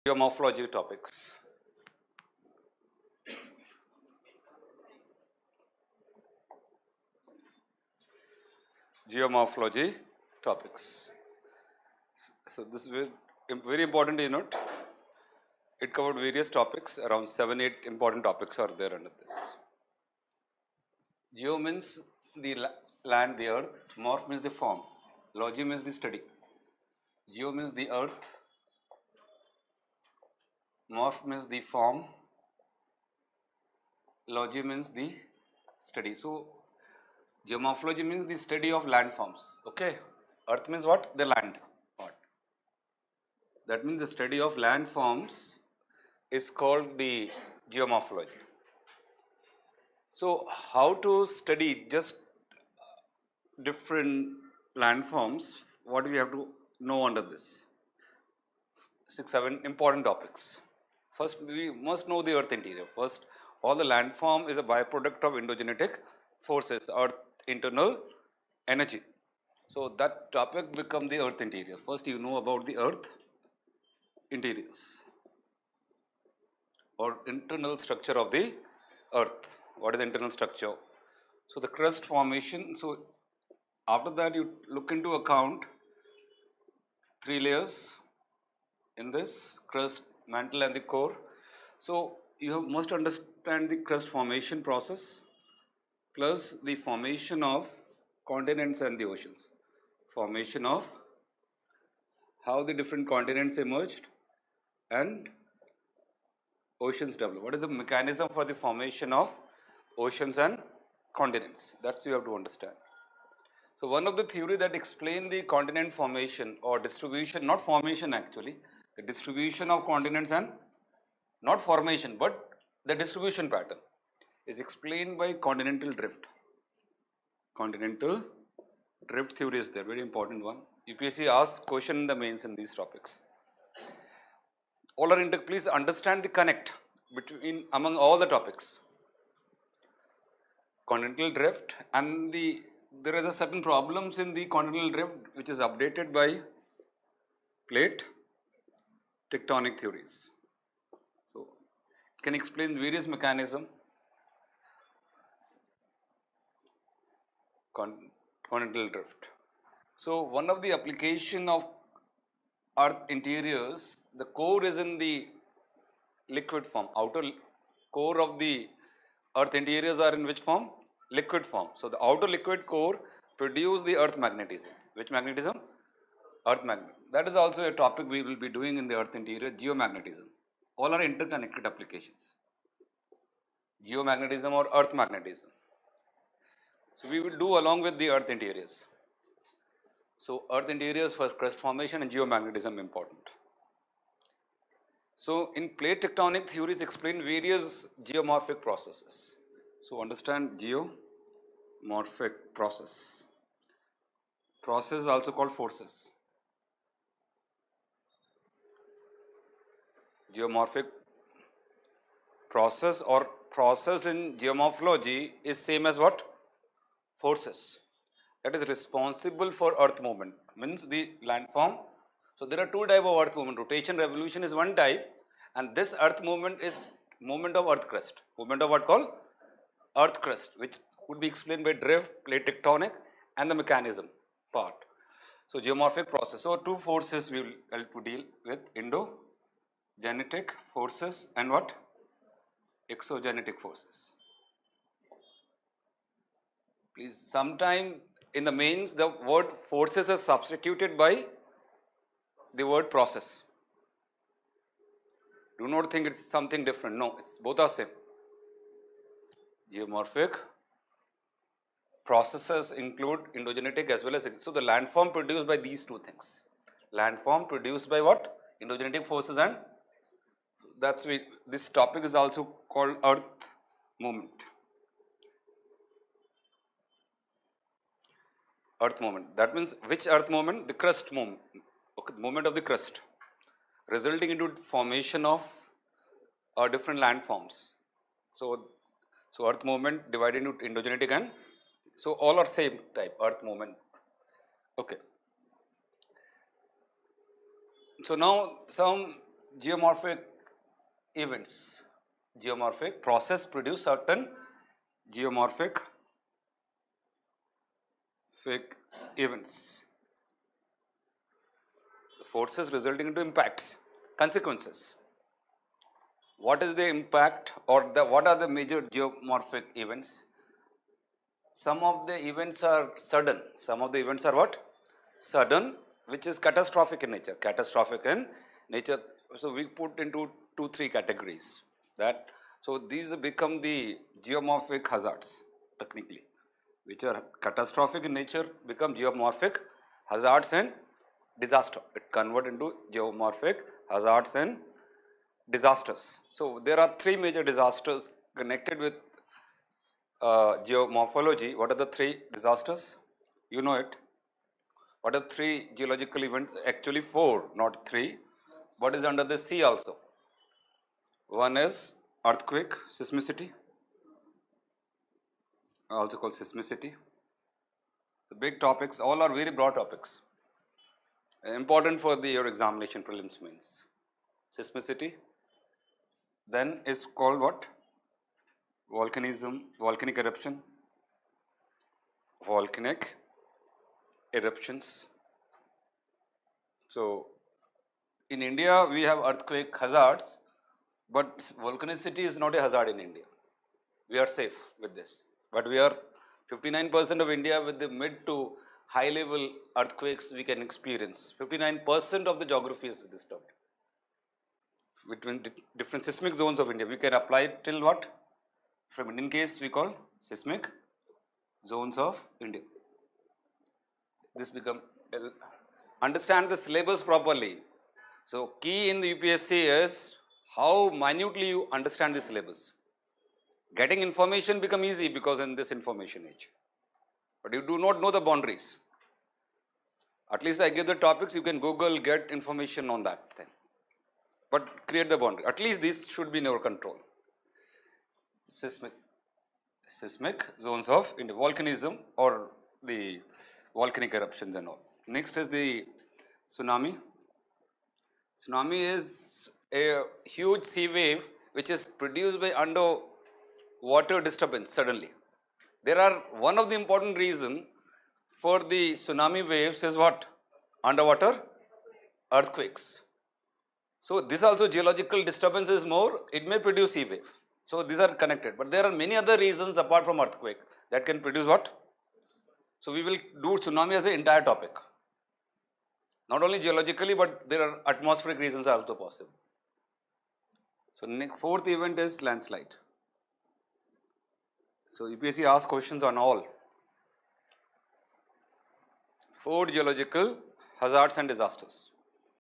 Geomorphology topics. Geomorphology topics. So this is very important unit. It covered various topics, around 7-8 important topics are there under this. Geo means the land, the earth. Morph means the form. Logy means the study. Geo means the earth. Morph means the form. Logy means the study. So geomorphology means the study of landforms. Okay. Earth means what? The land part. That means the study of landforms is called the geomorphology. So how to study just different landforms? What do we have to know under this? 6-7 important topics. First, we must know the earth interior. First, all the landform is a byproduct of endogenetic forces, earth internal energy. So that topic becomes the earth interior. First, you know about the earth interiors or internal structure of the earth. What is the internal structure? So the crust formation. So after that, you look into account 3 layers in this crust, mantle and the core. So you must understand the crust formation process plus the formation of continents and the oceans. Formation of how the different continents emerged and oceans developed. What is the mechanism for the formation of oceans and continents? That's you have to understand. So one of the theory that explain the continent formation or distribution, not formation actually, the distribution of continents and not formation but the distribution pattern is explained by continental drift. Continental drift theory is there, very important one. UPSC asks question in the mains in these topics. All are please understand the connect between among all the topics. Continental drift and there is a certain problems in the continental drift which is updated by plate tectonic theories. So it can explain various mechanism. Continental drift. So one of the application of earth interiors, the core is in the liquid form. Outer core of the earth interiors are in which form? Liquid form. So the outer liquid core produce the earth magnetism. Which magnetism? Earth magnet. That is also a topic we will be doing in the earth interior, geomagnetism. All are interconnected applications. Geomagnetism or earth magnetism. So we will do along with the earth interiors. So earth interiors for crust formation and geomagnetism important. So in plate tectonic theories explain various geomorphic processes. So understand geomorphic process. Process is also called forces. Geomorphic process or process in geomorphology is same as what? Forces. That is responsible for earth movement, means the landform. So there are 2 types of earth movement. Rotation, revolution is one type, and this earth movement is movement of earth crust. Movement of what called? Earth crust, which would be explained by drift, plate tectonic and the mechanism part. So geomorphic process. So 2 forces we will help to deal with: endogenetic forces and what? Exogenetic forces. Please, sometime in the mains the word forces is substituted by the word process. Do not think it's something different. No, it's both are same. Geomorphic processes include endogenetic as well as, so the landform produced by these 2 things. Landform produced by what? Endogenetic forces, and that's why this topic is also called earth movement. Earth movement. That means which earth movement? The crust movement. Okay, movement of the crust, resulting into formation of different landforms. So earth movement divided into endogenetic and so all are same type earth movement. Okay. So now some geomorphic events. Geomorphic process produce certain geomorphic events. The forces resulting into impacts, consequences. What is the impact or what are the major geomorphic events? Some of the events are sudden. Some of the events are what? Sudden, which is catastrophic in nature. Catastrophic in nature. So we put into 2-3 categories. So these become the geomorphic hazards technically, which are catastrophic in nature, become geomorphic hazards and disaster. It convert into geomorphic hazards and disasters. So there are 3 major disasters connected with geomorphology. What are the 3 disasters? You know it. What are 3 geological events? Actually 4, not 3. What is under the sea also? One is earthquake, seismicity, also called seismicity. So big topics, all are very broad topics. Important for your examination prelims means. Seismicity. Then is called what? Volcanism, volcanic eruption, volcanic eruptions. So in India we have earthquake hazards, but volcanicity is not a hazard in India. We are safe with this, but we are 59% of India with the mid to high level earthquakes we can experience. 59% of the geography is disturbed. Between different seismic zones of India, we can apply it till what? From Indian case we call seismic zones of India. This become, understand the syllabus properly. So key in the UPSC is how minutely you understand the syllabus. Getting information become easy because in this information age, but you do not know the boundaries. At least I give the topics, you can Google, get information on that thing, but create the boundary. At least this should be in your control. Seismic zones of India, volcanism or the volcanic eruptions and all. Next is the tsunami. Tsunami is a huge sea wave which is produced by underwater disturbance suddenly. There are one of the important reason for the tsunami waves is what? Underwater earthquakes. So this also geological disturbance is more, it may produce sea wave. So these are connected, but there are many other reasons apart from earthquake that can produce what? So we will do tsunami as an entire topic. Not only geologically, but there are atmospheric reasons also possible. So fourth event is landslide. So UPSC asks questions on all 4 geological hazards and disasters.